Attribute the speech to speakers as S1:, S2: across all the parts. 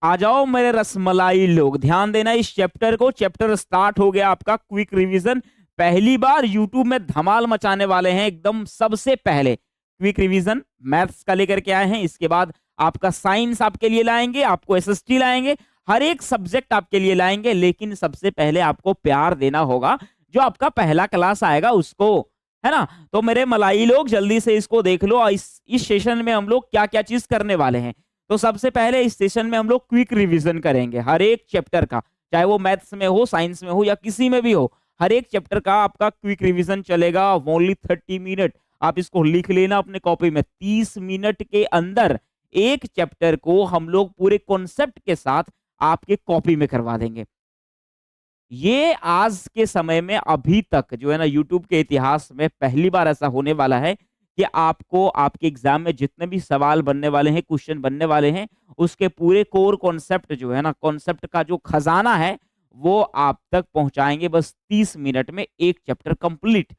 S1: आ जाओ मेरे रसमलाई लोग, ध्यान देना इस चैप्टर को। चैप्टर स्टार्ट हो गया आपका क्विक रिवीजन। पहली बार यूट्यूब में धमाल मचाने वाले हैं एकदम सबसे पहले। क्विक रिवीजन मैथ्स का लेकर के आए हैं, इसके बाद आपका साइंस आपके लिए लाएंगे, आपको एसएसटी लाएंगे, हर एक सब्जेक्ट आपके लिए लाएंगे। लेकिन सबसे पहले आपको प्यार देना होगा जो आपका पहला क्लास आएगा उसको, है ना। तो मेरे मलाई लोग जल्दी से इसको देख लो। इस सेशन में हम लोग क्या क्या चीज करने वाले हैं। तो सबसे पहले इस सेशन में हम लोग क्विक रिवीजन करेंगे हर एक चैप्टर का, चाहे वो मैथ्स में हो, साइंस में हो या किसी में भी हो। हर एक चैप्टर का आपका क्विक रिवीजन चलेगा। ओनली 30 मिनट, आप इसको लिख लेना अपने कॉपी में। 30 मिनट के अंदर एक चैप्टर को हम लोग पूरे कॉन्सेप्ट के साथ आपके कॉपी में करवा देंगे। ये आज के समय में अभी तक जो है ना यूट्यूब के इतिहास में पहली बार ऐसा होने वाला है कि आपको आपके एग्जाम में जितने भी सवाल बनने वाले हैं, क्वेश्चन बनने वाले हैं, उसके पूरे कोर कॉन्सेप्ट जो है ना, कॉन्सेप्ट का जो खजाना है वो आप तक पहुंचाएंगे बस 30 मिनट में, एक चैप्टर कंप्लीट।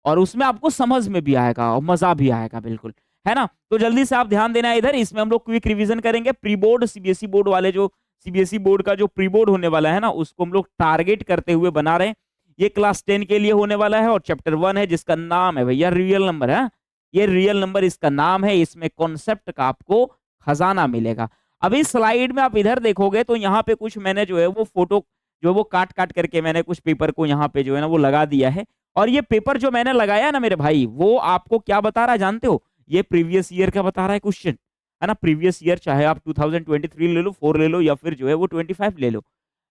S1: और उसमें आपको समझ में भी आएगा और मजा भी आएगा, बिल्कुल, है ना। तो जल्दी से आप ध्यान देना इधर। इसमें हम लोग क्विक रिवीजन करेंगे। प्री बोर्ड सीबीएसई बोर्ड वाले, जो सीबीएसई बोर्ड का जो प्री बोर्ड होने वाला है ना, उसको हम लोग टारगेट करते हुए बना रहे हैं। ये क्लास 10 के लिए होने वाला है और चैप्टर 1 है जिसका नाम है भैया रियल नंबर है। ये रियल नंबर इसका नाम है। इसमें कॉन्सेप्ट का आपको खजाना मिलेगा। अभी स्लाइड में आप इधर देखोगे तो यहाँ पे कुछ मैंने जो है वो फोटो जो वो काट काट करके मैंने कुछ पेपर को यहाँ पे जो है ना वो लगा दिया है। और ये पेपर जो मैंने लगाया ना मेरे भाई, वो आपको क्या बता रहा है जानते हो? ये प्रीवियस ईयर का बता रहा है क्वेश्चन, है ना। प्रीवियस ईयर चाहे आप 2023 ले लो, 4 ले लो या फिर जो है वो 25 ले लो।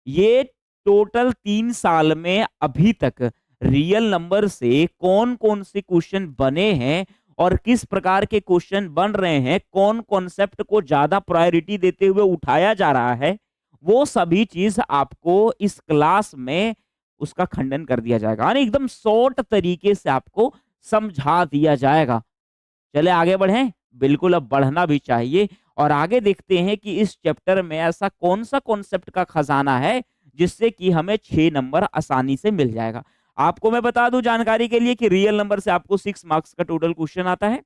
S1: ये टोटल 3 साल में अभी तक रियल नंबर से कौन कौन से क्वेश्चन बने हैं और किस प्रकार के क्वेश्चन बन रहे हैं, कौन कॉन्सेप्ट को ज्यादा प्रायोरिटी देते हुए उठाया जा रहा है, वो सभी चीज आपको इस क्लास में उसका खंडन कर दिया जाएगा। यानी एकदम शॉर्ट तरीके से आपको समझा दिया जाएगा। चले आगे बढ़ें। बिल्कुल, अब बढ़ना भी चाहिए और आगे देखते हैं कि इस चैप्टर में ऐसा कौन सा कॉन्सेप्ट का खजाना है जिससे कि हमें 6 नंबर आसानी से मिल जाएगा। आपको मैं बता दूं जानकारी के लिए कि रियल नंबर से आपको 6 मार्क्स का टोटल क्वेश्चन आता है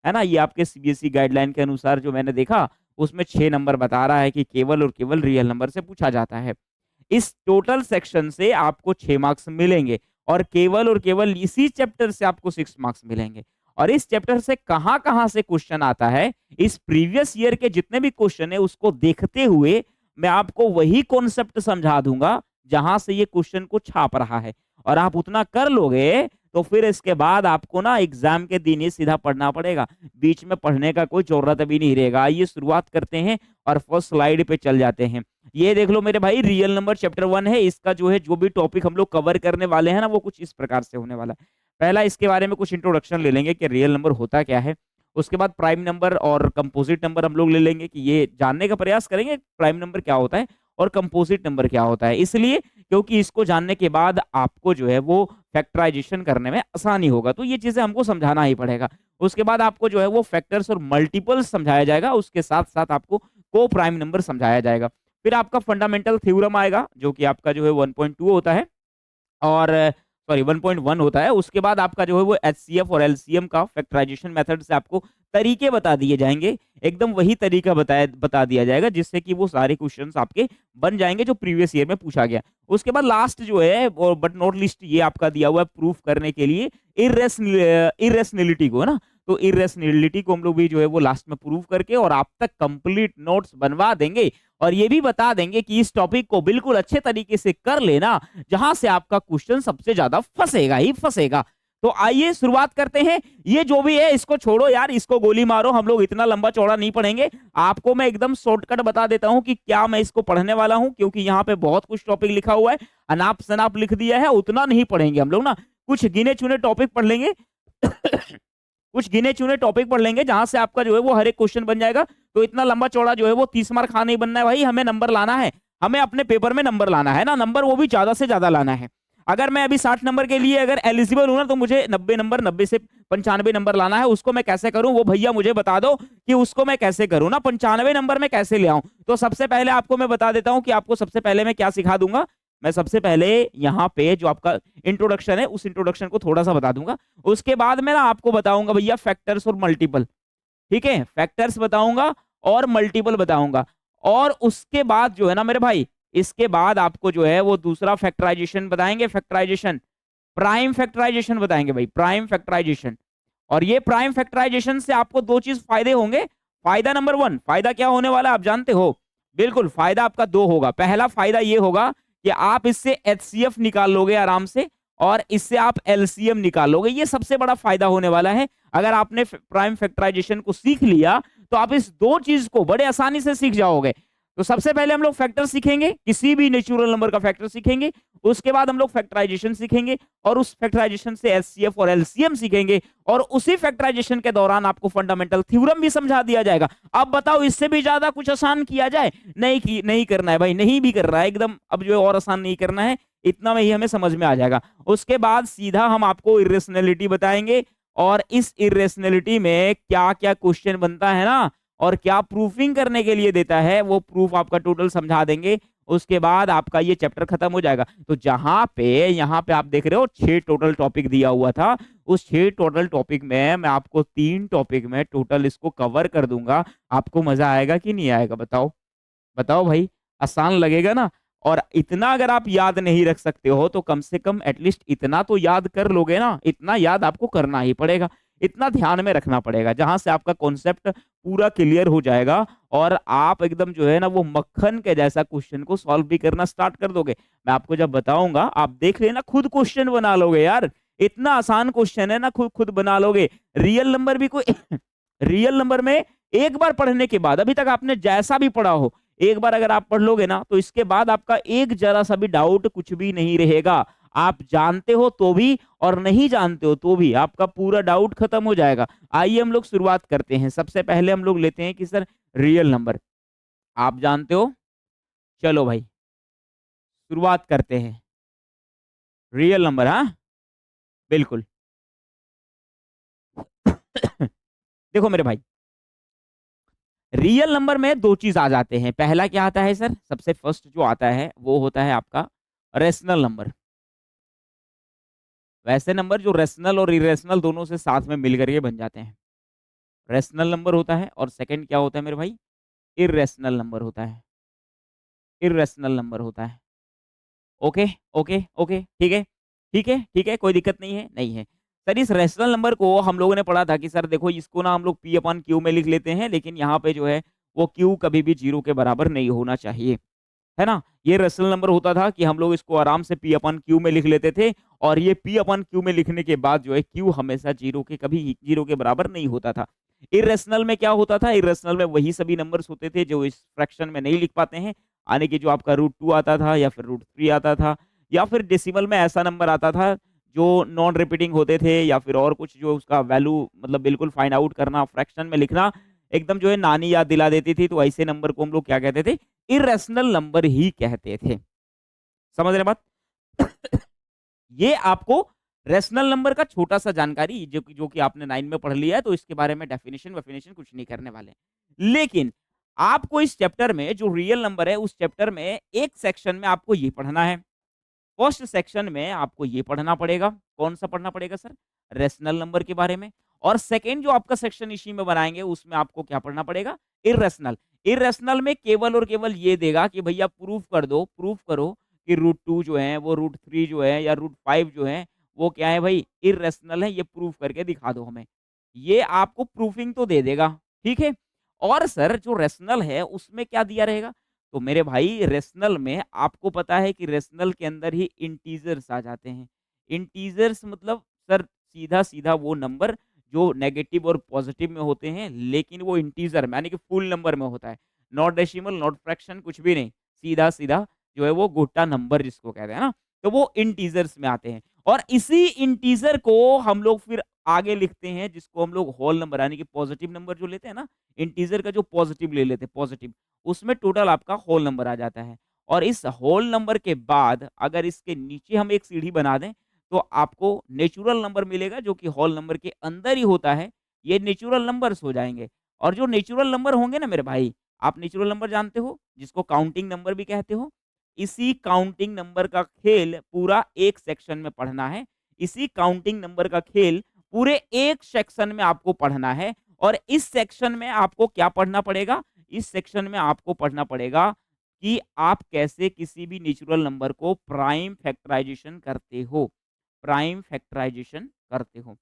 S1: ना। ये आपके सीबीएसई गाइडलाइन के अनुसार जो मैंने देखा उसमें 6 नंबर बता रहा है कि केवल और केवल रियल नंबर से पूछा जाता है। इस टोटल सेक्शन से आपको 6 मार्क्स मिलेंगे और केवल इसी चैप्टर से आपको 6 मार्क्स मिलेंगे। और इस चैप्टर से कहां कहां से क्वेश्चन आता है, इस प्रीवियस ईयर के जितने भी क्वेश्चन है उसको देखते हुए मैं आपको वही कॉन्सेप्ट समझा दूंगा जहां से ये क्वेश्चन को छाप रहा है। और आप उतना कर लोगे तो फिर इसके बाद आपको ना एग्जाम के दिन ही सीधा पढ़ना पड़ेगा, बीच में पढ़ने का कोई जरूरत भी नहीं रहेगा। आइए शुरुआत करते हैं और फर्स्ट स्लाइड पे चल जाते हैं। ये देख लो मेरे भाई, रियल नंबर चैप्टर 1 है। इसका जो है जो भी टॉपिक हम लोग कवर करने वाले हैं ना, वो कुछ इस प्रकार से होने वाला है। पहला इसके बारे में कुछ इंट्रोडक्शन ले लेंगे कि रियल नंबर होता क्या है। उसके बाद प्राइम नंबर और कंपोजिट नंबर हम लोग ले लेंगे कि ये जानने का प्रयास करेंगे प्राइम नंबर क्या होता है और कंपोजिट नंबर क्या होता है। इसलिए क्योंकि इसको जानने के बाद आपको जो है वो फैक्टराइजेशन करने में आसानी होगा, तो ये चीजें हमको समझाना ही पड़ेगा। उसके बाद आपको जो है वो फैक्टर्स और मल्टीपल्स समझाया जाएगा, उसके साथ साथ आपको को प्राइम नंबर समझाया जाएगा। फिर आपका फंडामेंटल थ्योरम आएगा जो कि आपका जो है 1.2 होता है और सॉरी 1.1 होता है। उसके बाद आपका जो है वो एचसीएफ और एलसीएम का फैक्टराइजेशन मेथड से आपको तरीके बता दिए जाएंगे। एकदम वही तरीका बता दिया जाएगा जिससे कि वो सारे क्वेश्चंस आपके बन जाएंगे जो प्रीवियस ईयर में पूछा गया। उसके बाद लास्ट जो है बट नॉट लिस्ट, ये आपका दिया हुआ है प्रूफ करने के लिए इरेशनलिटी को, है ना। तो इरेशनलिटी को हम लोग भी जो है वो लास्ट में प्रूव करके और आप तक कंप्लीट नोट्स बनवा देंगे और ये भी बता देंगे कि इस टॉपिक को बिल्कुल अच्छे तरीके से कर लेना जहां से आपका क्वेश्चन सबसे ज्यादा फंसेगा ही फंसेगा। तो आइए शुरुआत करते हैं। ये जो भी है इसको छोड़ो यार, इसको गोली मारो, हम लोग इतना लंबा चौड़ा नहीं पढ़ेंगे। आपको मैं एकदम शॉर्टकट बता देता हूं कि क्या मैं इसको पढ़ने वाला हूं, क्योंकि यहाँ पे बहुत कुछ टॉपिक लिखा हुआ है, अनाप शनाप लिख दिया है, उतना नहीं पढ़ेंगे हम लोग ना। कुछ गिने चुने टॉपिक पढ़ लेंगे कुछ गिने चुने टॉपिक पढ़ लेंगे जहां से आपका जो है वो हर एक क्वेश्चन बन जाएगा। तो इतना लंबा चौड़ा जो है वो 30 मार्क खा नहीं बनना है भाई, हमें नंबर लाना है, हमें अपने पेपर में नंबर लाना है ना, नंबर वो भी ज्यादा से ज्यादा लाना है। अगर मैं अभी 60 नंबर के लिए अगर एलिजिबल हूं ना, तो मुझे 90 नंबर, 90 से 95 नंबर लाना है। उसको मैं कैसे करूं वो भैया मुझे बता दो कि उसको मैं कैसे करूं ना, 95 नंबर में कैसे ले आऊं। तो सबसे पहले आपको मैं बता देता हूं कि आपको सबसे पहले मैं क्या सिखा दूंगा। मैं सबसे पहले यहाँ पे जो आपका इंट्रोडक्शन है उस इंट्रोडक्शन को थोड़ा सा बता दूंगा। उसके बाद मैं ना आपको बताऊंगा भैया फैक्टर्स और मल्टीपल, ठीक है, फैक्टर्स बताऊंगा और मल्टीपल बताऊंगा। और उसके बाद जो है ना मेरे भाई, इसके बाद आपको जो है वो दूसरा फैक्टराइजेशन बताएंगे, फैक्टराइजेशन, प्राइम फैक्टराइजेशन बताएंगे भाई, प्राइम फैक्टराइजेशन। और ये प्राइम फैक्टराइजेशन से आपको दो चीज फायदे होंगे। फायदा नंबर वन, फायदा क्या होने वाला आप जानते हो? बिल्कुल, फायदा आपका दो होगा। पहला फायदा ये होगा कि आप इससे एचसीएफ निकाल लोगे आराम से, और इससे आप एलसीएम निकाल लोगे। ये सबसे बड़ा फायदा होने वाला है। अगर आपने प्राइम फैक्टराइजेशन को सीख लिया तो आप इस दो चीज को बड़े आसानी से सीख जाओगे। तो सबसे पहले हम लोग फैक्टर सीखेंगे, किसी भी नेचुरल नंबर का फैक्टर सीखेंगे। उसके बाद हम लोग फैक्टराइजेशन सीखेंगे, और उस फैक्टराइजेशन से एचसीएफ और एलसीएम सीखेंगे, और उसी फैक्टराइजेशन के दौरान आपको फंडामेंटल थ्योरम भी समझा दिया जाएगा। अब बताओ, इससे भी ज्यादा कुछ आसान किया जाए? नहीं करना है भाई, नहीं भी कर रहा है एकदम। अब जो है और आसान नहीं करना है, इतना में ही हमें समझ में आ जाएगा। उसके बाद सीधा हम आपको इरेशनैलिटी बताएंगे, और इस इरेशनैलिटी में क्या क्या क्वेश्चन बनता है ना, और क्या प्रूफिंग करने के लिए देता है, वो प्रूफ आपका टोटल समझा देंगे। उसके बाद आपका ये चैप्टर खत्म हो जाएगा। तो जहां पे यहाँ पे आप देख रहे हो 6 टोटल टॉपिक दिया हुआ था, उस 6 टोटल टॉपिक में मैं आपको 3 टॉपिक में टोटल इसको कवर कर दूंगा। आपको मजा आएगा कि नहीं आएगा? बताओ बताओ भाई, आसान लगेगा ना? और इतना अगर आप याद नहीं रख सकते हो तो कम से कम एटलीस्ट इतना तो याद कर लोगे ना। इतना याद आपको करना ही पड़ेगा, इतना ध्यान में रखना पड़ेगा, जहां से आपका कॉन्सेप्ट पूरा क्लियर हो जाएगा, और आप एकदम जो है ना वो मक्खन के जैसा क्वेश्चन को सॉल्व भी करना स्टार्ट कर दोगे। मैं आपको जब बताऊंगा आप देख लेना, खुद क्वेश्चन बना लोगे यार। इतना आसान क्वेश्चन है ना, खुद खुद बना लोगे। रियल नंबर भी कोई रियल नंबर में एक बार पढ़ने के बाद, अभी तक आपने जैसा भी पढ़ा हो, एक बार अगर आप पढ़ लोगे ना, तो इसके बाद आपका एक जरा सा भी डाउट कुछ भी नहीं रहेगा। आप जानते हो तो भी, और नहीं जानते हो तो भी, आपका पूरा डाउट खत्म हो जाएगा। आइए हम लोग शुरुआत करते हैं। सबसे पहले हम लोग लेते हैं कि सर रियल नंबर आप जानते हो। चलो भाई शुरुआत करते हैं। रियल नंबर, हाँ बिल्कुल। देखो मेरे भाई, रियल नंबर में दो चीज आ जाते हैं। पहला क्या आता है सर? सबसे फर्स्ट जो आता है वो होता है आपका रेशनल नंबर। वैसे नंबर जो रेशनल और इरेशनल दोनों से साथ में मिल करके बन जाते हैं, रेशनल नंबर होता है। और सेकंड क्या होता है मेरे भाई? इरेशनल नंबर होता है। इरेशनल नंबर होता है। ओके ओके ओके, ठीक है ठीक है ठीक है, कोई दिक्कत नहीं है, नहीं है। सर इस रेशनल नंबर को हम लोगों ने पढ़ा था कि सर देखो, इसको ना हम लोग पी अपॉन क्यू में लिख लेते हैं, लेकिन यहाँ पे जो है वो क्यू कभी भी 0 के बराबर नहीं होना चाहिए, है ना? ये रेशनल नंबर होता था कि हम लोग इसको आराम से पी अपन क्यू में लिख लेते थे, और ये पी अपन क्यू में लिखने के बाद जो है क्यू हमेशा 0 के, कभी 0 के बराबर नहीं होता था। इरेशनल में क्या होता था? इरेशनल में वही सभी नंबर्स होते थे जो इस फ्रैक्शन में नहीं लिख पाते हैं, यानी कि जो आपका √2 आता था, या फिर √3 आता था, या फिर डेसिमल में ऐसा नंबर आता था जो नॉन रिपीटिंग होते थे, या फिर और कुछ जो उसका वैल्यू मतलब बिल्कुल फाइंड आउट करना, फ्रैक्शन में लिखना एकदम जो है नानी याद दिला देती थी। तो ऐसे नंबर को हम लोग क्या कहते थे? इरेशनल नंबर ही कहते थे। समझ रहे बात? ये आपको रेशनल नंबर का छोटा सा जानकारी जो कि आपने 9 में पढ़ लिया है, तो इसके बारे में डेफिनेशन वेफिनेशन कुछ नहीं करने वाले हैं। लेकिन आपको इस चैप्टर में जो रियल नंबर है, उस चैप्टर में एक सेक्शन में आपको ये पढ़ना है। फर्स्ट सेक्शन में आपको ये पढ़ना पड़ेगा। कौन सा पढ़ना पड़ेगा सर? रेशनल नंबर के बारे में। और सेकंड जो आपका सेक्शन इसी में बनाएंगे, उसमें आपको क्या पढ़ना पड़ेगा? इरेशनल। इरेशनल में केवल और केवल ये देगा कि भैया प्रूफ कर दो, प्रूफ करो कि √2 जो है वो √3 जो है, या √5 जो है वो क्या है भाई? इरेशनल है, ये प्रूफ करके दिखा दो हमें। ये आपको प्रूफिंग तो दे देगा, ठीक है। और सर जो रेशनल है उसमें क्या दिया रहेगा? तो मेरे भाई रेशनल में आपको पता है कि रेशनल के अंदर ही इंटीजर्स आ जाते हैं। इंटीजर्स मतलब सर सीधा सीधा वो नंबर जो नेगेटिव और पॉजिटिव में होते हैं, लेकिन वो इंटीजर में यानी कि फुल नंबर में होता है। नॉट डेसिमल, नॉट फ्रैक्शन, कुछ भी नहीं, सीधा सीधा जो है वो गोटा नंबर जिसको कहते हैं ना, तो वो इंटीजर्स में आते हैं। और इसी इंटीजर को हम लोग फिर आगे लिखते हैं, जिसको हम लोग होल नंबर यानी कि पॉजिटिव नंबर जो लेते हैं ना, इंटीजर का जो पॉजिटिव ले लेते हैं, पॉजिटिव, उसमें टोटल आपका होल नंबर आ जाता है। और इस होल नंबर के बाद अगर इसके नीचे हम एक सीढ़ी बना दें, तो आपको नेचुरल नंबर मिलेगा, जो कि होल नंबर के अंदर ही होता है। ये नेचुरल नंबर्स हो जाएंगे। और जो नेचुरल नंबर होंगे ना मेरे भाई, आप नेचुरल नंबर जानते हो, जिसको काउंटिंग नंबर भी कहते हो। इसी काउंटिंग नंबर का खेल पूरा एक सेक्शन में पढ़ना है। इसी काउंटिंग नंबर का खेल पूरे एक सेक्शन में आपको पढ़ना है। और इस सेक्शन में आपको क्या पढ़ना पड़ेगा? इस सेक्शन में आपको पढ़ना पड़ेगा कि आप कैसे किसी भी नेचुरल नंबर को प्राइम फैक्टराइजेशन करते हो। प्राइम फैक्टराइजेशन करते हो।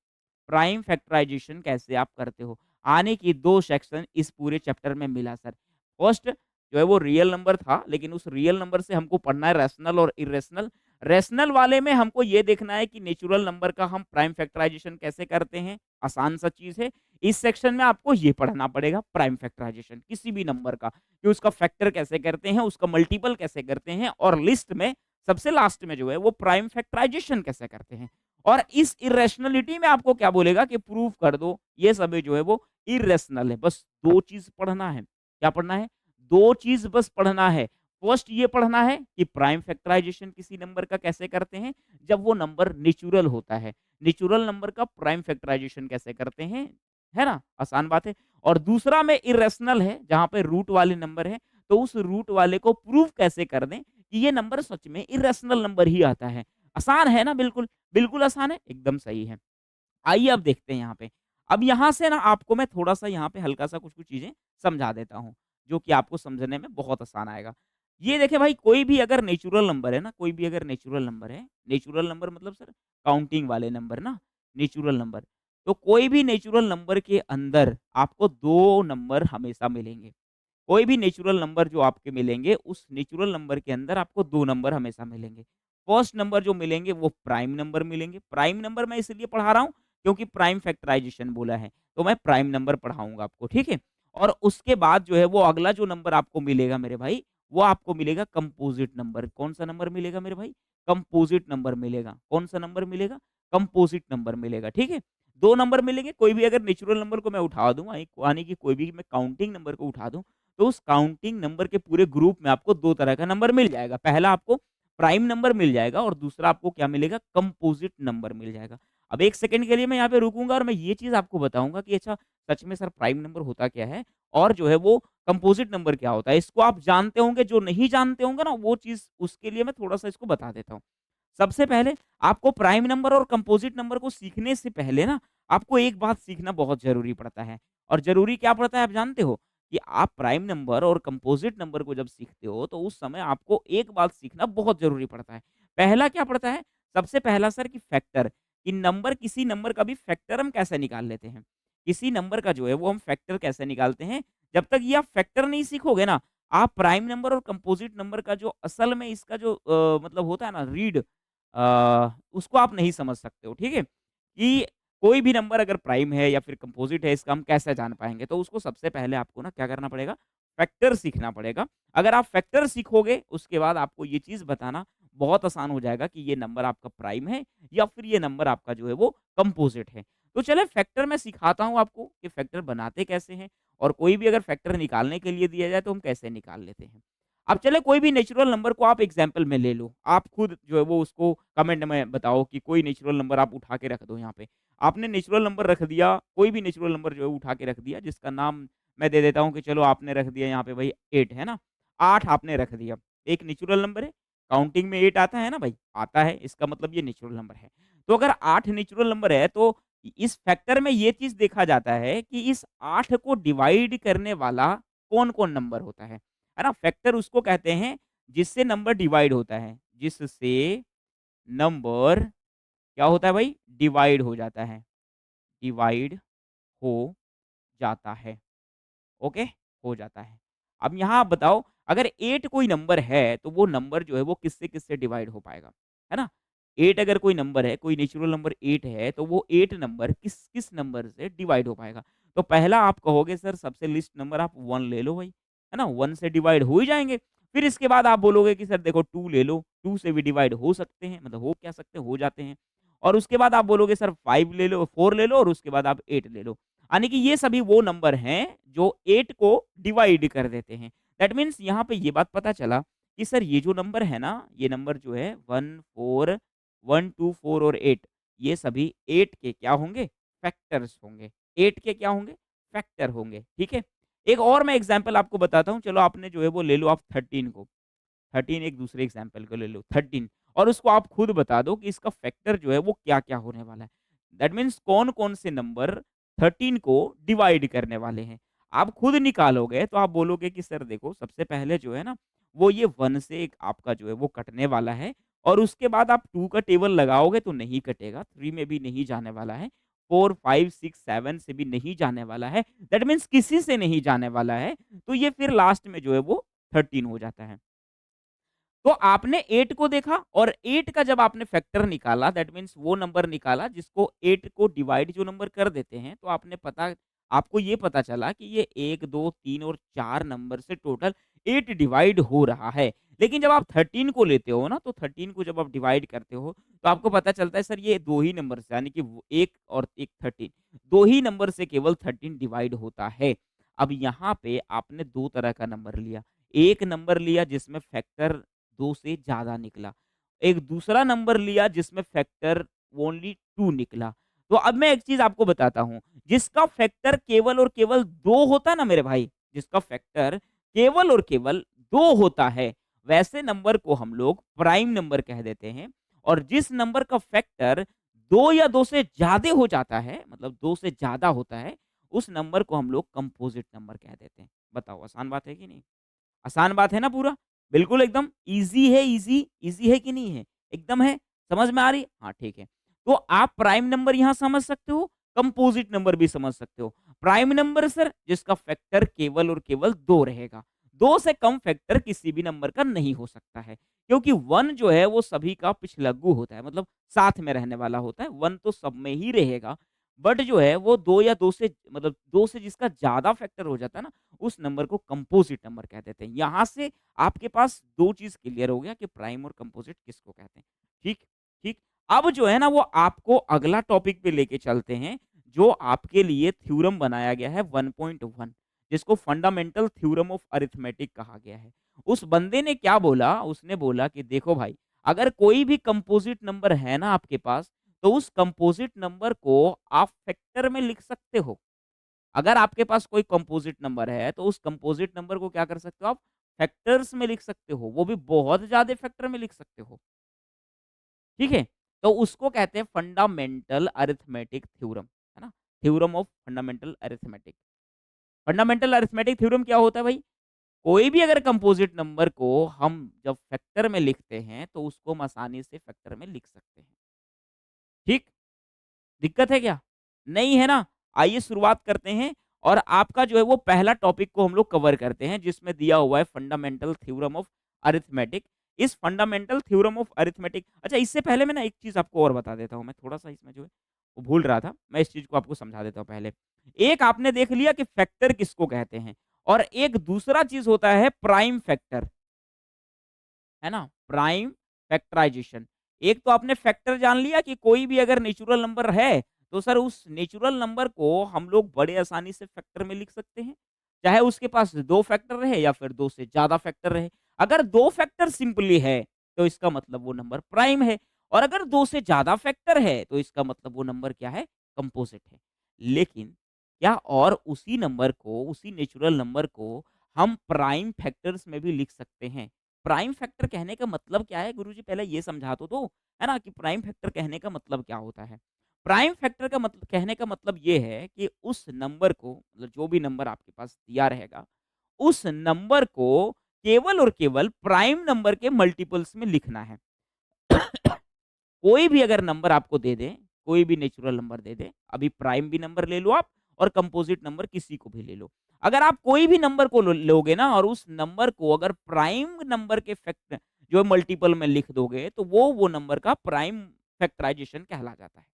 S1: प्राइम फैक्टराइजेशन कैसे आप करते हो? आने की 2 सेक्शन इस पूरे चैप्टर में मिला सर। फर्स्ट जो है वो रियल नंबर था, लेकिन उस रियल नंबर से हमको पढ़ना है रैशनल और इर्रेशनल। रैशनल वाले में हमको ये देखना है कि नेचुरल नंबर का हम प्राइम फैक्टराइजेशन कैसे करते हैं, आसान सा चीज़ है। इस सेक्शन में आपको ये पढ़ना पड़ेगा प्राइम फैक्टराइजेशन किसी भी नंबर का, कि उसका फैक्टर कैसे करते हैं, उसका मल्टीपल कैसे करते हैं और लिस्ट में सबसे लास्ट में जो है वो प्राइम फैक्टराइजेशन कैसे करते हैं। और इस इर्रेशनैलिटी में आपको क्या बोलेगा कि प्रूव कर दो ये सभी जो है वो इर्रेशनल है। बस 2 चीज़ पढ़ना है। क्या पढ़ना है? 2 चीज़ बस पढ़ना है। फर्स्ट ये पढ़ना है कि प्राइम फैक्टराइजेशन किसी नंबर का कैसे करते हैं, जब वो नंबर नेचुरल होता है। नेचुरल नंबर का प्राइम फैक्टराइजेशन कैसे करते हैं, है ना? आसान बात है। और दूसरा में इर्रेशनल है, जहाँ पे रूट वाले नंबर हैं, तो उस रूट वाले को प्रूव कैसे कर दें कि ये नंबर सच में इर्रेशनल नंबर ही आता है। आसान है ना बिल्कुल? बिल्कुल आसान है, एकदम सही है। आइए अब देखते हैं यहाँ पे। अब यहाँ से ना आपको मैं थोड़ा-सा यहाँ पे हल्का-सा कुछ-कुछ चीज़ें समझा देता हूँ, जो कि आपको समझने में बहुत आसान आएगा। ये देखिए भाई, कोई भी अगर नेचुरल नंबर है ना, कोई भी अगर नेचुरल नंबर है, नेचुरल नंबर मतलब सर काउंटिंग वाले नंबर ना, नेचुरल नंबर। तो कोई भी नेचुरल नंबर के अंदर आपको 2 नंबर हमेशा मिलेंगे। कोई भी नेचुरल नंबर जो आपके मिलेंगे, उस नेचुरल नंबर के अंदर आपको 2 नंबर हमेशा मिलेंगे। फर्स्ट नंबर जो मिलेंगे वो प्राइम नंबर मिलेंगे। प्राइम नंबर मैं इसलिए पढ़ा रहा हूँ क्योंकि प्राइम फैक्टराइजेशन बोला है, तो मैं प्राइम नंबर पढ़ाऊँगा आपको, ठीक है? और उसके बाद जो है वो अगला जो नंबर आपको मिलेगा मेरे भाई, वो आपको मिलेगा कंपोज़िट नंबर। कौन-सा नंबर मिलेगा मेरे भाई? कंपोज़िट नंबर मिलेगा। कौन-सा नंबर मिलेगा? कंपोज़िट नंबर मिलेगा, ठीक है? 2 नंबर मिलेंगे, कोई भी अगर नेचुरल नंबर को मैं उठा दूँ, यानी कि कोई भी मैं काउंटिंग नंबर को उठा दूँ, तो उस काउंटिंग नंबर के पूरे ग्रुप में आपको 2 तरह का नंबर मिल जाएगा। पहला आपको प्राइम नंबर मिल जाएगा और दूसरा आपको क्या मिलेगा? कंपोज़िट नंबर मिल जाएगा। अब 1 सेकंड के लिए मैं यहाँ पे रुकूँगा और मैं ये चीज़ आपको बताऊँगा कि अच्छा सच में सर प्राइम नंबर होता क्या है? और जो है वो कंपोज़िट नंबर क्या होता है? इसको आप जानते होंगे, जो नहीं जानते होंगे ना वो चीज़ उसके लिए मैं थोड़ा-सा इसको बता देता हूँ। सबसे पहले आपको प्राइम नंबर और कंपोज़िट नंबर को सीखने से पहले ना आपको एक बात सीखना बहुत ज़रूरी पड़ता है। और ज़रूरी क्या पड़ता है आप जानते हो? कि आप प्राइम नंबर और कंपोज़िट नंबर को जब सीखते हो तो उस समय आपको एक बात सीखना बहुत ज़रूरी पड़ता है। पहला क्या पड़ता है? सबसे पहला सर कि फैक्टर, कि नंबर किसी नंबर का भी फैक्टर हम कैसे निकाल लेते हैं। किसी नंबर का जो है वो हम फैक्टर कैसे निकालते हैं, जब तक ये आप फैक्टर नहीं सीखोगे ना, आप प्राइम नंबर और कंपोज़िट नंबर का जो असल में इसका जो मतलब होता है ना रीड, उसको आप नहीं समझ सकते हो, ठीक है? कि कोई भी नंबर अगर प्राइम है या फिर कंपोज़िट है, इसका हम कैसे जान पाएँगे? तो उसको सबसे पहले आपको ना क्या करना पड़ेगा? फैक्टर सीखना पड़ेगा। अगर आप फैक्टर सीखोगे, उसके बाद आपको ये चीज़ बताना बहुत आसान हो जाएगा कि ये नंबर आपका प्राइम है या फिर ये नंबर आपका जो है वो कंपोज़िट है। तो चलिए फैक्टर मैं सिखाता हूँ आपको कि फैक्टर बनाते कैसे हैं और कोई भी अगर फैक्टर निकालने के लिए दिया जाए तो हम कैसे निकाल लेते हैं। अब चले कोई भी नेचुरल नंबर को आप एग्ज़ाम्पल में ले लो। आप खुद जो है वो उसको कमेंट में बताओ कि कोई नेचुरल नंबर आप उठा के रख दो यहाँ पे। आपने नेचुरल नंबर रख दिया, कोई भी नेचुरल नंबर जो है उठा के रख दिया, जिसका नाम मैं दे देता हूँ कि चलो आपने रख दिया यहाँ पे भाई 8 है ना? 8 आपने रख दिया। एक नेचुरल नंबर है, काउंटिंग में 8 आता है ना भाई? आता है, इसका मतलब ये नेचुरल नंबर है। तो अगर 8 नेचुरल नंबर है तो इस फैक्टर में ये चीज़ देखा जाता है कि इस 8 को डिवाइड करने वाला कौन-कौन नंबर होता है ना? फैक्टर उसको कहते हैं जिससे नंबर डिवाइड होता है, जिससे नंबर क्या होता है भाई? डिवाइड हो जाता है, डिवाइड हो जाता है, ओके? हो जाता है। अब यहाँ आप बताओ अगर 8 कोई नंबर है, तो वो नंबर जो है वो किससे-किससे डिवाइड हो पाएगा, है ना? 8 अगर कोई नंबर है, कोई नेचुरल नंबर 8 है, तो वो 8 नंबर किस नंबर से डिवाइड हो पाएगा? तो पहला आप कहोगे सर सबसे लीस्ट नंबर आप 1 ले लो भाई, है ना? 1 से डिवाइड हो ही जाएँगे। फिर इसके बाद आप बोलोगे कि सर देखो 2 ले लो, 2 से भी डिवाइड हो सकते हैं, मतलब हो क्या सकते हैं, हो जाते हैं। और उसके बाद आप बोलोगे सर 5 ले लो, 4 ले लो और उसके बाद आप 8 ले लो। यानी कि ये सभी वो नंबर हैं जो 8 को डिवाइड कर देते हैं। दैट मीन्स यहाँ पे ये बात पता चला कि सर ये जो नंबर है ना, ये नंबर जो है 1, 4, 1, 2, 4 और 8 ये सभी 8 के क्या होंगे? फैक्टर्स होंगे। 8 के क्या होंगे? फैक्टर होंगे, ठीक है? एक और मैं एग्ज़ाम्पल आपको बताता हूँ, चलो आपने जो है वो ले लो आप 13 को। 13 एक दूसरे एग्ज़ाम्पल को ले लो 13 और उसको आप खुद बता दो कि इसका फैक्टर जो है वो क्या-क्या होने वाला है। दैट मीन्स कौन-कौन से नंबर 13 को डिवाइड करने वाले हैं। आप खुद निकालोगे तो आप बोलोगे कि सर देखो सबसे पहले जो है ना वो ये 1 से एक आपका जो है वो कटने वाला है और उसके बाद आप 2 का टेबल लगाओगे तो नहीं कटेगा, 3 में भी नहीं जाने वाला है, 4, 5, 6, 7 से भी नहीं जाने वाला है। दैट मीन्स किसी से नहीं जाने वाला है, तो ये फिर लास्ट में जो है वो 13 हो जाता है। तो आपने 8 को देखा और 8 का जब आपने फैक्टर निकाला दैट मीन्स वो नंबर निकाला जिसको 8 को डिवाइड जो नंबर कर देते हैं, तो आपको ये पता चला कि ये 1, 2, 3 और 4 नंबर से टोटल 8 डिवाइड हो रहा है। लेकिन जब आप 13 को लेते हो ना, तो 13 को जब आप डिवाइड करते हो, तो आपको पता चलता है सर ये 2 ही नंबर से यानी कि वो 1 और 1 13 2 ही नंबर से केवल 13 डिवाइड होता है। अब यहाँ पे आपने 2 तरह का नंबर लिया। एक नंबर लिया जिसमें फैक्टर 2 से ज़्यादा निकला। एक दूसरा नंबर लिया जिसमें फैक्टर ओनली 2 निकला। तो अब मैं एक चीज़ आपको बताता हूँ, जिसका फैक्टर केवल और केवल 2 होता है ना मेरे भाई, जिसका फैक्टर केवल और केवल 2 होता है, वैसे नंबर को हम लोग प्राइम नंबर कह देते हैं और जिस नंबर का फैक्टर 2 या 2 से ज़्यादा हो जाता है, मतलब 2 से ज़्यादा होता है, उस नंबर को हम लोग कंपोज़िट नंबर कह देते हैं। बताओ आसान बात है कि नहीं? आसान बात है ना पूरा? बिल्कुल एकदम ईज़ी है ईज़ी है कि नहीं है? एकदम है? समझ में आ रही है? हाँ, ठीक है। तो आप प्राइम नंबर यहाँ समझ सकते हो, कंपोज़िट नंबर भी समझ सकते हो। प्राइम नंबर सर जिसका फैक्टर केवल और केवल 2 रहेगा। 2 से कम फैक्टर किसी भी नंबर का नहीं हो सकता है, क्योंकि 1 जो है वो सभी का पिछलग्गू होता है, मतलब साथ में रहने वाला होता है, 1 तो सब में ही रहेगा। बट जो है वो 2 या 2 से मतलब 2 से जिसका ज़्यादा फैक्टर हो जाता है ना, उस नंबर को कंपोजिट नंबर कह देते हैं। यहाँ से आपके पास 2 चीज़ क्लियर हो गया कि प्राइम और कंपोजिट किसको कहते हैं। ठीक, ठीक। अब जो है ना वो आपको अगला टॉपिक पे लेके चलते हैं, जो आपके लिए थ्योरम बनाया गया है 1.1 जिसको फंडामेंटल थ्योरम ऑफ अरिथमेटिक कहा गया है। उस बंदे ने क्या बोला? उसने बोला कि देखो भाई, अगर कोई भी कंपोजिट नंबर है ना आपके पास, तो उस कंपोजिट नंबर को आप फैक्टर में लिख सकते हो। अगर आपके पास कोई कंपोजिट नंबर है, तो उस कंपोजिट नंबर को क्या कर सकते हो आप? फैक्टर्स में लिख सकते हो, वो भी बहुत ज़्यादा फैक्टर में लिख सकते हो, ठीक है? तो उसको कहते हैं फंडामेंटल अरिथमेटिक थ्योरम, है ना? Theorem of fundamental arithmetic. Fundamental arithmetic theorem क्या होता है भाई? कोई भी अगर कंपोजिट नंबर को हम जब फैक्टर में लिखते हैं, तो उसको हम आसानी से फैक्टर में लिख सकते हैं, ठीक? दिक्कत है क्या? नहीं है ना? आइए शुरुआत करते हैं और आपका जो है वो पहला टॉपिक को हम लोग कवर करते हैं जिसमें दिया हुआ है फंडामेंटल थ्योरम ऑफ अरिथमेटिक। इस फंडामेंटल थ्योरम ऑफ अरिथमेटिक अच्छा इससे पहले मैं ना एक चीज़ आपको और बता देता हूँ, मैं थोड़ा-सा इसमें जो है वो भूल रहा था। मैं इस चीज़ को आपको समझा देता हूँ पहले। एक आपने देख लिया कि फैक्टर किसको कहते हैं और एक दूसरा चीज़ होता है प्राइम फैक्टर। है ना? Prime factorisation. एक तो आपने फैक्टर जान लिया कि कोई भी अगर नेचुरल नंबर है, तो सर उस नेचुरल नंबर को हम लोग बड़े आसानी से फैक्टर में लिख सकते हैं। चाहे उसके पास 2 फैक्टर रहे या फिर 2 से ज़्यादा फैक्टर रहे। अगर 2 फैक्टर सिंपली है, तो इसका मतलब वो नंबर प्राइम है और अगर 2 से ज़्यादा फैक्टर है, तो इसका मतलब वो नंबर क्या है? कंपोज़िट है। लेकिन क्या और उसी नंबर को, उसी नेचुरल नंबर को हम प्राइम फैक्टर्स में भी लिख सकते हैं? प्राइम फैक्टर कहने का मतलब क्या है गुरुजी पहले ये समझा तो दो, है ना? कि प्राइम फैक्टर कहने का मतलब क्या होता है? प्राइम फैक्टर का मतलब कहने का मतलब ये है कि उस नंबर को मतलब जो भी नंबर आपके पास दिया रहेगा, उस नंबर को केवल और केवल प्राइम नंबर के मल्टीपल्स में लिखना है। कोई भी अगर नंबर आपको दे दे, कोई भी नेचुरल नंबर दे दे, अभी प्राइम भी नंबर ले लो आप और कंपोजिट नंबर किसी को भी ले लो। अगर आप कोई भी नंबर को लोगे ना और उस नंबर को अगर प्राइम नंबर के फैक्ट जो मल्टीपल में लिख दोगे, तो वो नंबर का प्राइम फैक्टराइज़ेशन कहला जाता है।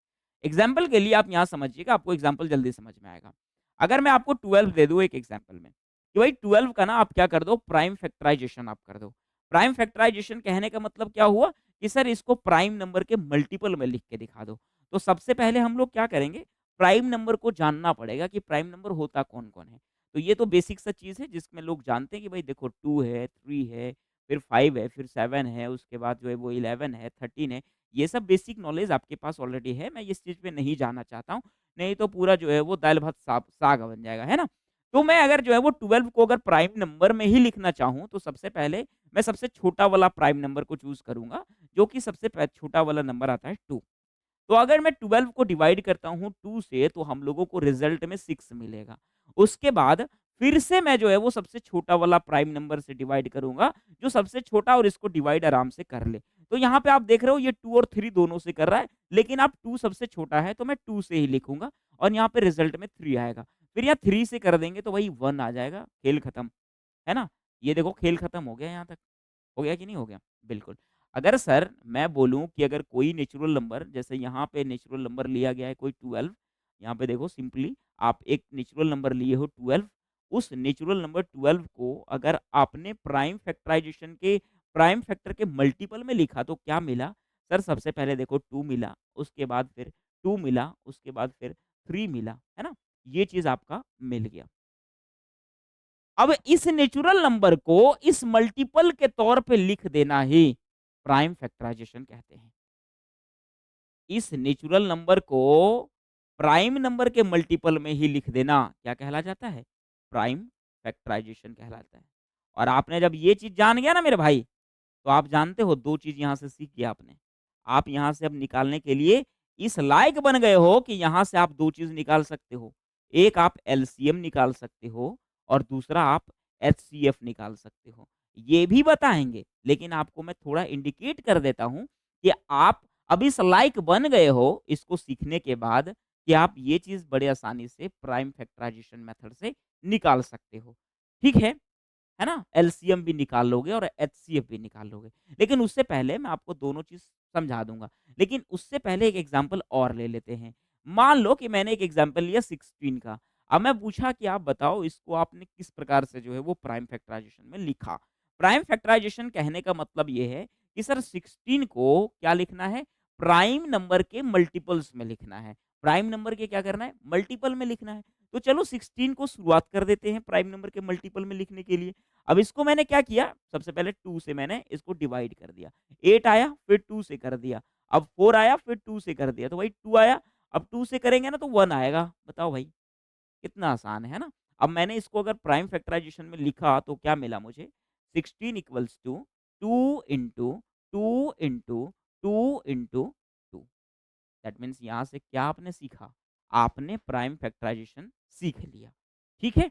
S1: एग्ज़ाम्पल के लिए आप यहाँ समझिएगा, आपको एग्ज़ाम्पल जल्दी समझ में आएगा। अगर मैं आपको 12 दे दूँ एक एग्ज़ाम्पल में, कि भाई 12 का ना आप क्या कर दो प्राइम फैक्टराइज़ेशन आप कर दो। प्राइम फैक्टराइज़ेशन कहने का मतलब क्या हुआ कि सर इसको प्राइम नंबर के मल्टीपल में लिख के दिखा दो। तो सबसे पहले हम लोग क्या करेंगे, प्राइम नंबर को जानना पड़ेगा कि प्राइम नंबर होता कौन-कौन है। तो ये तो बेसिक सा चीज़ है जिसमें लोग जानते हैं कि भाई देखो 2 है, 3 है, फिर 5 है, फिर 7 है, उसके बाद जो है वो 11 है, 13 है। ये सब बेसिक नॉलेज आपके पास ऑलरेडी है, मैं इस चीज़ पे नहीं जाना चाहता हूँ, नहीं तो पूरा जो है वो दाल-भात साग बन जाएगा, है ना? तो मैं अगर जो है वो 12 को अगर प्राइम नंबर में ही लिखना चाहूँ, तो सबसे पहले मैं सबसे छोटा वाला प्राइम नंबर को चूज़ करूँगा, जो कि सबसे छोटा वाला नंबर आता है 2। तो अगर मैं 12 को डिवाइड करता हूँ 2 से तो हम लोगों को रिज़ल्ट में 6 मिलेगा। उसके बाद फिर से मैं जो है वो सबसे छोटा वाला प्राइम नंबर से डिवाइड करूँगा, जो सबसे छोटा और इसको डिवाइड आराम से कर ले। तो यहाँ पे आप देख रहे हो ये 2 और 3 दोनों से कर रहा है, लेकिन अब 2 सबसे छोटा है तो मैं 2 से ही लिखूँगा और यहाँ पे रिज़ल्ट में 3 आएगा। फिर यहाँ 3 से कर देंगे तो वही 1 आ जाएगा, खेल खत्म, है ना? ये देखो खेल खत्म हो गया यहाँ तक। हो गया कि नहीं हो गया? बिल्कुल। अगर सर मैं बोलूँ कि अगर कोई नेचुरल नंबर जैसे यहाँ पे नेचुरल नंबर लिया गया है कोई 12, यहाँ पे देखो सिंपली आप एक नेचुरल नंबर लिए हो 12, उस नेचुरल नंबर 12 को अगर आपने प्राइम फैक्टराइज़ेशन के प्राइम फैक्टर के मल्टीपल में लिखा तो क्या मिला? सर सबसे पहले देखो 2 मिला, उसके बाद फिर 2 मिला, उसके बाद फिर 3 मिला, है ना? ये चीज़ आपका मिल गया। अब इस नेचुरल नंबर को इस मल्टीपल के तौर पे लिख देना ही प्राइम फैक्टराइजेशन कहते हैं। इस नेचुरल नंबर को प्राइम नंबर के मल्टीपल में ही लिख देना क्या कहला जाता है? प्राइम फैक्टराइजेशन कहलाता है। और आपने जब ये चीज़ जान गया ना मेरे भाई, तो आप जानते हो 2 चीज़ यहाँ से सीख गया आपने। आप यहाँ से अब निकालने के लिए इस लायक बन गए हो कि यहाँ से आप 2 चीज़ निकाल सकते हो। एक आप एलसीएम निकाल सकते हो और दूसरा आप एचसीएफ निकाल सकते हो। ये भी बताएँगे, लेकिन आपको मैं थोड़ा इंडिकेट कर देता हूँ कि आप अब इस लायक बन गए हो इसको सीखने के बाद कि आप ये चीज़ बड़े आसानी से प्राइम फैक्टराइजेशन मेथड से निकाल सकते हो। ठीक है ना? एलसीएम भी निकाल लोगे और एचसीएफ भी निकाल लोगे। लेकिन उससे पहले मैं आपको दोनों चीज़ समझा दूँगा। लेकिन उससे पहले एक एग्ज़ाम्पल और ले लेते हैं। मान लो कि मैंने एक एग्ज़ाम्पल लिया 16 का। अब मैं पूछा कि आप बताओ इसको आपने किस प्रकार से जो है वो प्राइम फैक्टराइज़ेशन में लिखा। प्राइम फैक्टराइज़ेशन कहने का मतलब ये है कि सर 16 को क्या लिखना है? प्राइम नंबर के मल्टीपल्स में लिखना है। प्राइम नंबर के क्या करना है? मल्टीपल में लिखना है। तो चलो 16 को शुरुआत कर देते हैं प्राइम नंबर के मल्टीपल में लिखने के लिए। अब इसको मैंने क्या किया, सबसे पहले 2 से मैंने इसको डिवाइड कर दिया। 8 आया, फिर 2 से कर दिया। अब 4 आया, फिर 2 से कर दिया, तो वही 2 आया। अब 2 से करेंगे ना तो 1 आएगा। बताओ भाई, कितना आसान है ना? अब मैंने इसको अगर प्राइम फैक्टराइज़ेशन में लिखा तो क्या मिला मुझे? 16 equals to 2 into 2 into 2 into 2। That means यहाँ से क्या आपने सीखा? आपने प्राइम फैक्टराइज़ेशन सीख लिया। ठीक है?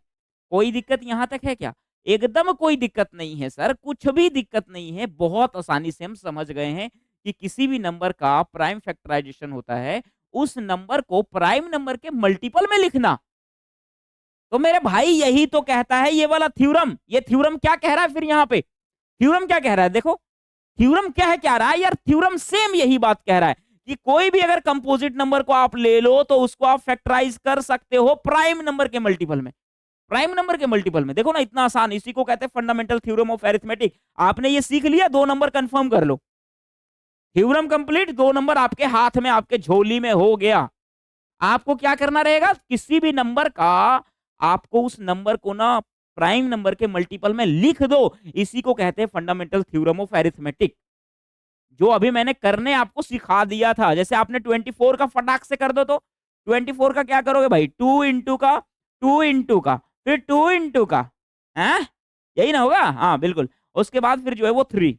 S1: कोई दिक्कत यहाँ तक है क्या? एकदम कोई दिक्कत नहीं है सर, कुछ भी दिक्कत नहीं है। बहुत आसानी से हम समझ गए हैं कि किसी भी नंबर का प्राइम फैक्टराइज़ेशन होता है, उस नंबर को प्राइम नंबर के मल्टीपल में लिखना। तो मेरे भाई यही तो कहता है ये वाला थ्योरम। ये थ्योरम क्या कह रहा है फिर यहाँ पे? थ्योरम क्या कह रहा है? देखो, थ्योरम क्या रहा है यार? थ्योरम सेम यही बात कह रहा है कि कोई भी अगर कंपोजिट नंबर को आप ले लो तो उसको आप फैक्टराइज कर सकते हो प्राइम नंबर के मल्टीपल में। प्राइम नंबर के मल्टीपल में देखो ना, इतना आसान। इसी को कहते हैं फंडामेंटल थ्योरम ऑफ अरिथमेटिक। आपने ये सीख लिया, 2 नंबर कंफर्म कर लो। थ्योरम कंप्लीट, 2 नंबर आपके हाथ में, आपके झोली में हो गया। आपको क्या करना रहेगा? किसी भी नंबर का आपको उस नंबर को ना प्राइम नंबर के मल्टीपल में लिख दो। इसी को कहते हैं फंडामेंटल थ्योरम ऑफ अरिथमेटिक, जो अभी मैंने करने आपको सिखा दिया था। जैसे आपने 24 का फटाक से कर दो तो 24 का क्या करोगे भाई? 2 इंटू का, 2 इंटू का, फिर 2 इंटू का, हैं? यही ना होगा? हाँ, बिल्कुल। उसके बाद फिर जो है वो 3।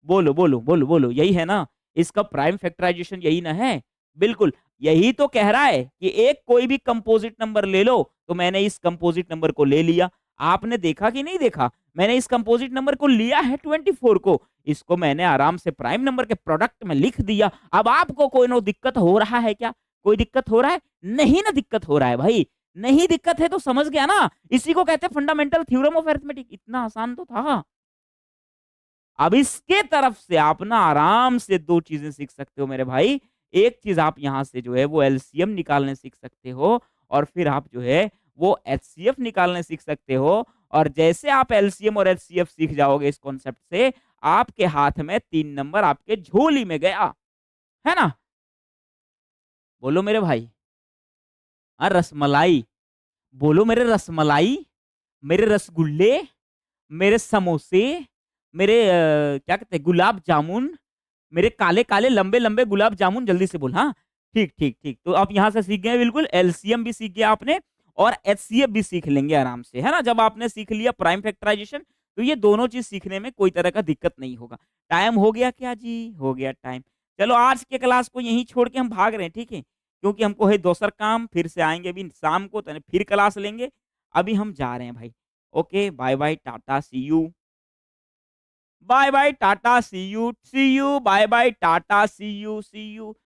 S1: बोलो, बोलो, बोलो, बोलो, यही है ना? इसका प्राइम फैक्टराइजेशन यही ना है? बिल्कुल, यही तो कह रहा है कि एक कोई भी कंपोजिट नंबर ले लो, तो मैंने इस कंपोजिट नंबर को ले लिया। आपने देखा कि नहीं देखा? मैंने इस कंपोजिट नंबर को लिया है 24 को, इसको मैंने आराम से प्राइम नंबर के प्रोडक्ट में लिख दिया। अब आपको कोई नो दिक्कत हो रहा है क्या? कोई दिक्कत हो रहा है? नहीं ना दिक्कत हो रहा है भाई। नहीं दिक्कत है तो समझ गया ना? इसी को कहते हैं फंडामेंटल थ्योरम ऑफ अरिथमेटिक। इतना आसान तो था। अब इसके तरफ से आप ना आराम से 2 चीज़ें सीख सकते हो मेरे भाई। एक चीज़ आप यहाँ से जो है वो एलसीएम निकालने सीख सकते हो और फिर आप जो है वो एचसीएफ निकालने सीख सकते हो। और जैसे आप एलसीएम और एचसीएफ सीख जाओगे इस कॉन्सेप्ट से, आपके हाथ में 3 नंबर आपके झोली में गया। है ना? बोलो मेरे भाई। रसमलाई। बोलो मेरे रसमलाई, मेरे रसगुल्ले, मेरे समोसे, मेरे क्या कहते हैं गुलाब जामुन, मेरे काले-काले लंबे-लंबे गुलाब जामुन, जल्दी से बोल हाँ। ठीक, ठीक, ठीक। तो आप यहाँ से सीख गए बिल्कुल, एलसीएम भी सीख गया आपने और एचसीएफ भी सीख लेंगे आराम से, है ना? जब आपने सीख लिया प्राइम फैक्टराइजेशन, तो ये दोनों चीज़ सीखने में कोई तरह का दिक्कत नहीं होगा। टाइम हो गया क्या जी? हो गया टाइम। चलो आज के क्लास को यहीं छोड़ के हम भाग रहे हैं, ठीक है? क्योंकि हमको है दोसर काम, फिर से आएँगे अभी शाम को, तो फिर क्लास लेंगे। अभी हम जा रहे हैं भाई। Okay, bye bye, tata, see you. Bye bye, tata, see you, bye bye, tata, see you, see you.